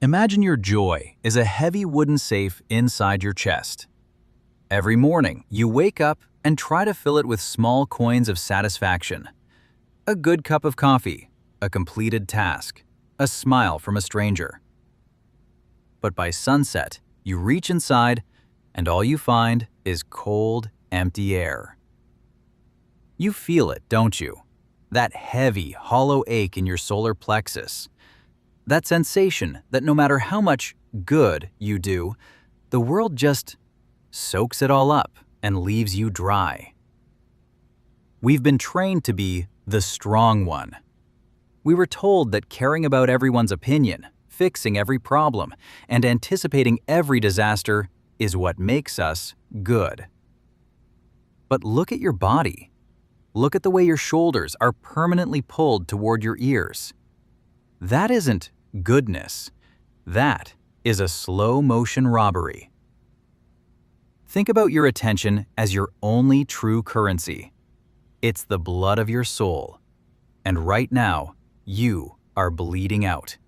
Imagine your joy is a heavy wooden safe inside your chest. Every morning, you wake up and try to fill it with small coins of satisfaction. A good cup of coffee, a completed task, a smile from a stranger. But by sunset, you reach inside and all you find is cold, empty air. You feel it, don't you? That heavy, hollow ache in your solar plexus. That sensation that no matter how much good you do, the world just soaks it all up and leaves you dry. We've been trained to be the strong one. We were told that caring about everyone's opinion, fixing every problem, and anticipating every disaster is what makes us good. But look at your body. Look at the way your shoulders are permanently pulled toward your ears. That isn't goodness. That is a slow-motion robbery. Think about your attention as your only true currency. It's the blood of your soul. And right now, you are bleeding out.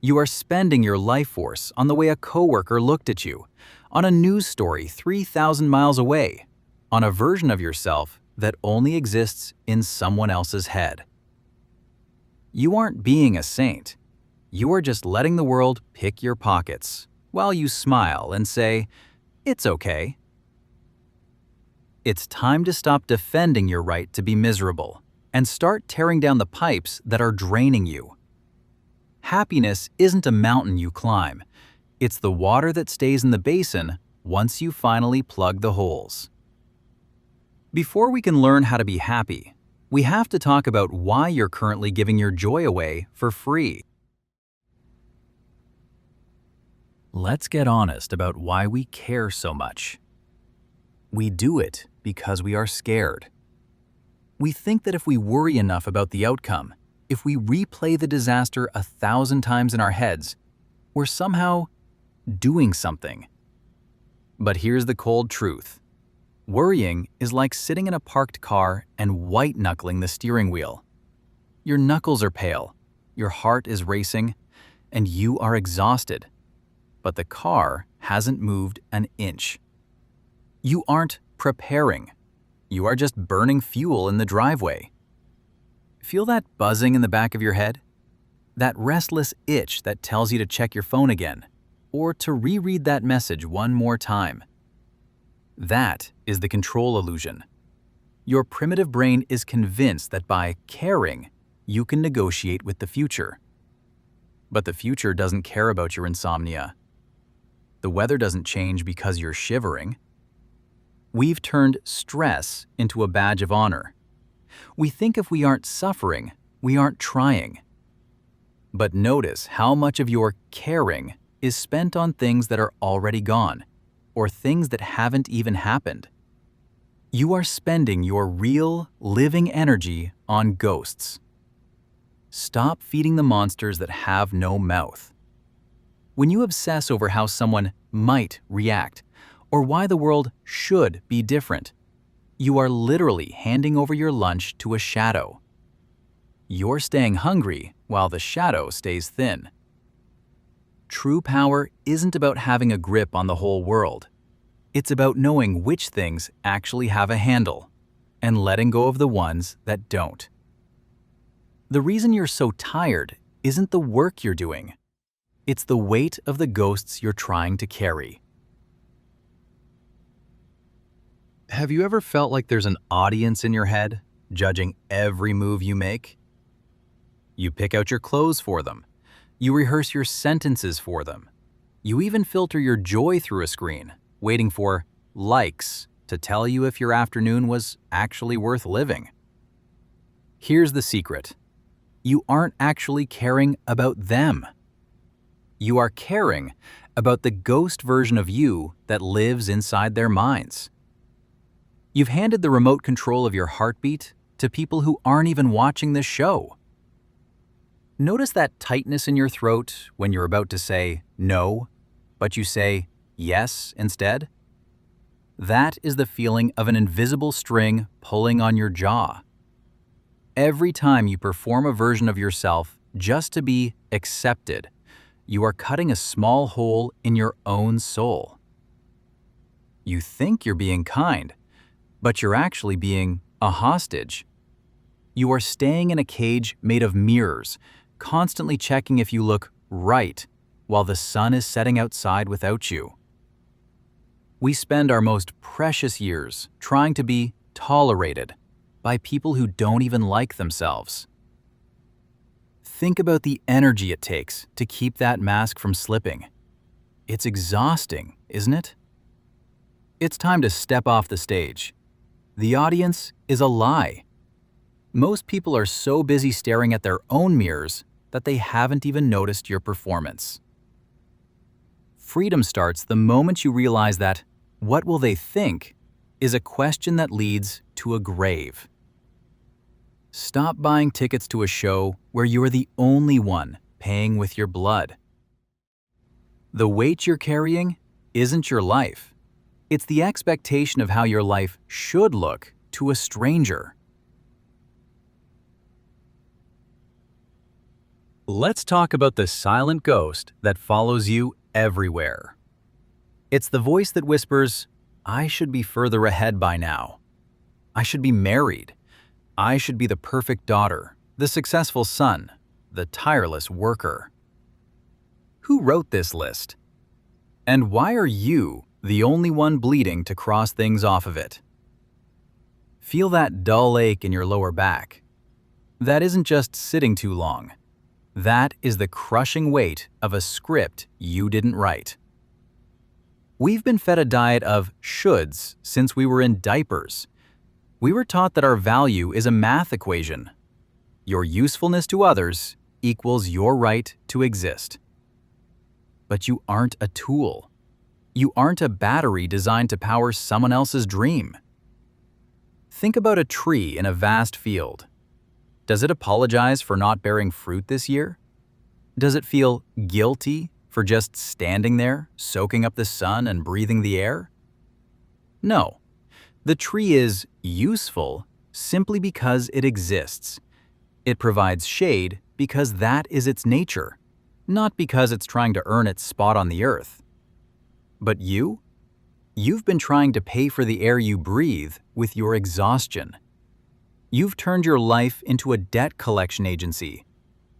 You are spending your life force on the way a coworker looked at you, on a news story 3,000 miles away, on a version of yourself that only exists in someone else's head. You aren't being a saint. You are just letting the world pick your pockets while you smile and say, "It's okay." It's time to stop defending your right to be miserable and start tearing down the pipes that are draining you. Happiness isn't a mountain you climb. It's the water that stays in the basin once you finally plug the holes. Before we can learn how to be happy, we have to talk about why you're currently giving your joy away for free. Let's get honest about why we care so much. We do it because we are scared. We think that if we worry enough about the outcome, if we replay the disaster 1,000 times in our heads, we're somehow doing something. But here's the cold truth. Worrying is like sitting in a parked car and white-knuckling the steering wheel. Your knuckles are pale, your heart is racing, and you are exhausted. But the car hasn't moved an inch. You aren't preparing. You are just burning fuel in the driveway. Feel that buzzing in the back of your head? That restless itch that tells you to check your phone again, or to reread that message one more time. That is the control illusion. Your primitive brain is convinced that by caring, you can negotiate with the future. But the future doesn't care about your insomnia. The weather doesn't change because you're shivering. We've turned stress into a badge of honor. We think if we aren't suffering, we aren't trying. But notice how much of your caring is spent on things that are already gone, or things that haven't even happened. You are spending your real, living energy on ghosts. Stop feeding the monsters that have no mouth. When you obsess over how someone might react, or why the world should be different, you are literally handing over your lunch to a shadow. You're staying hungry while the shadow stays thin. True power isn't about having a grip on the whole world. It's about knowing which things actually have a handle and letting go of the ones that don't. The reason you're so tired isn't the work you're doing. It's the weight of the ghosts you're trying to carry. Have you ever felt like there's an audience in your head, judging every move you make? You pick out your clothes for them. You rehearse your sentences for them. You even filter your joy through a screen, waiting for likes to tell you if your afternoon was actually worth living. Here's the secret. You aren't actually caring about them. You are caring about the ghost version of you that lives inside their minds. You've handed the remote control of your heartbeat to people who aren't even watching this show. Notice that tightness in your throat when you're about to say no, but you say yes instead? That is the feeling of an invisible string pulling on your jaw. Every time you perform a version of yourself just to be accepted, you are cutting a small hole in your own soul. You think you're being kind, but you're actually being a hostage. You are staying in a cage made of mirrors, constantly checking if you look right while the sun is setting outside without you. We spend our most precious years trying to be tolerated by people who don't even like themselves. Think about the energy it takes to keep that mask from slipping. It's exhausting, isn't it? It's time to step off the stage. The audience is a lie. Most people are so busy staring at their own mirrors that they haven't even noticed your performance. Freedom starts the moment you realize that "what will they think?" is a question that leads to a grave. Stop buying tickets to a show where you are the only one paying with your blood. The weight you're carrying isn't your life. It's the expectation of how your life should look to a stranger. Let's talk about the silent ghost that follows you everywhere. It's the voice that whispers, "I should be further ahead by now. I should be married. I should be the perfect daughter, the successful son, the tireless worker." Who wrote this list? And why are you the only one bleeding to cross things off of it? Feel that dull ache in your lower back? That isn't just sitting too long. That is the crushing weight of a script you didn't write. We've been fed a diet of shoulds since we were in diapers. We were taught that our value is a math equation. Your usefulness to others equals your right to exist. But you aren't a tool. You aren't a battery designed to power someone else's dream. Think about a tree in a vast field. Does it apologize for not bearing fruit this year? Does it feel guilty for just standing there, soaking up the sun and breathing the air? No. The tree is useful simply because it exists. It provides shade because that is its nature, not because it's trying to earn its spot on the earth. But you've been trying to pay for the air you breathe with your exhaustion. You've turned your life into a debt collection agency,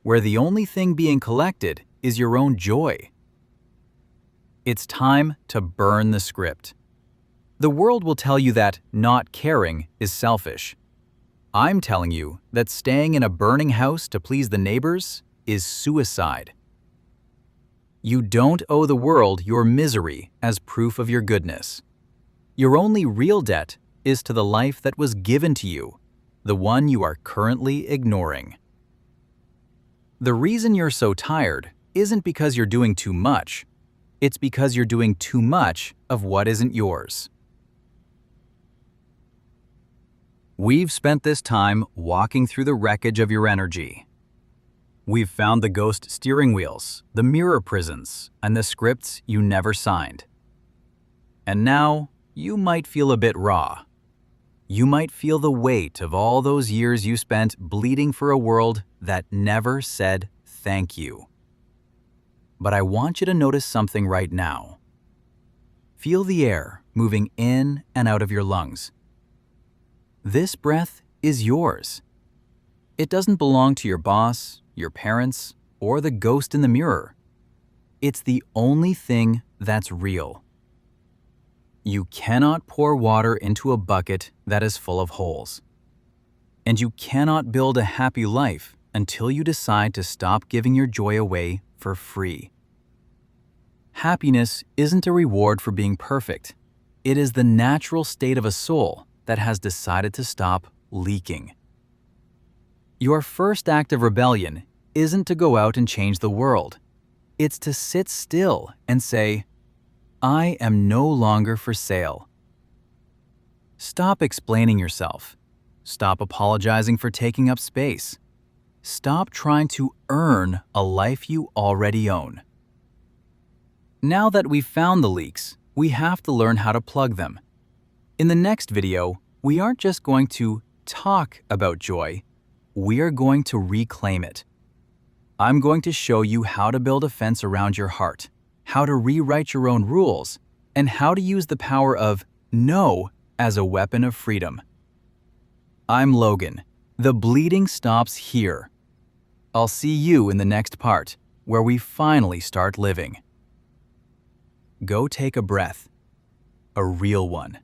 where the only thing being collected is your own joy. It's time to burn the script. The world will tell you that not caring is selfish. I'm telling you that staying in a burning house to please the neighbors is suicide. You don't owe the world your misery as proof of your goodness. Your only real debt is to the life that was given to you, the one you are currently ignoring. The reason you're so tired isn't because you're doing too much. It's because you're doing too much of what isn't yours. We've spent this time walking through the wreckage of your energy. We've found the ghost steering wheels, the mirror prisons, and the scripts you never signed. And now, you might feel a bit raw. You might feel the weight of all those years you spent bleeding for a world that never said thank you. But I want you to notice something right now. Feel the air moving in and out of your lungs. This breath is yours. It doesn't belong to your boss, your parents, or the ghost in the mirror. It's the only thing that's real. You cannot pour water into a bucket that is full of holes. And you cannot build a happy life until you decide to stop giving your joy away for free. Happiness isn't a reward for being perfect. It is the natural state of a soul that has decided to stop leaking. Your first act of rebellion isn't to go out and change the world. It's to sit still and say, "I am no longer for sale." Stop explaining yourself. Stop apologizing for taking up space. Stop trying to earn a life you already own. Now that we've found the leaks, we have to learn how to plug them. In the next video, we aren't just going to talk about joy, we are going to reclaim it. I'm going to show you how to build a fence around your heart, how to rewrite your own rules, and how to use the power of no as a weapon of freedom. I'm Logan. The bleeding stops here. I'll see you in the next part, where we finally start living. Go take a breath, a real one.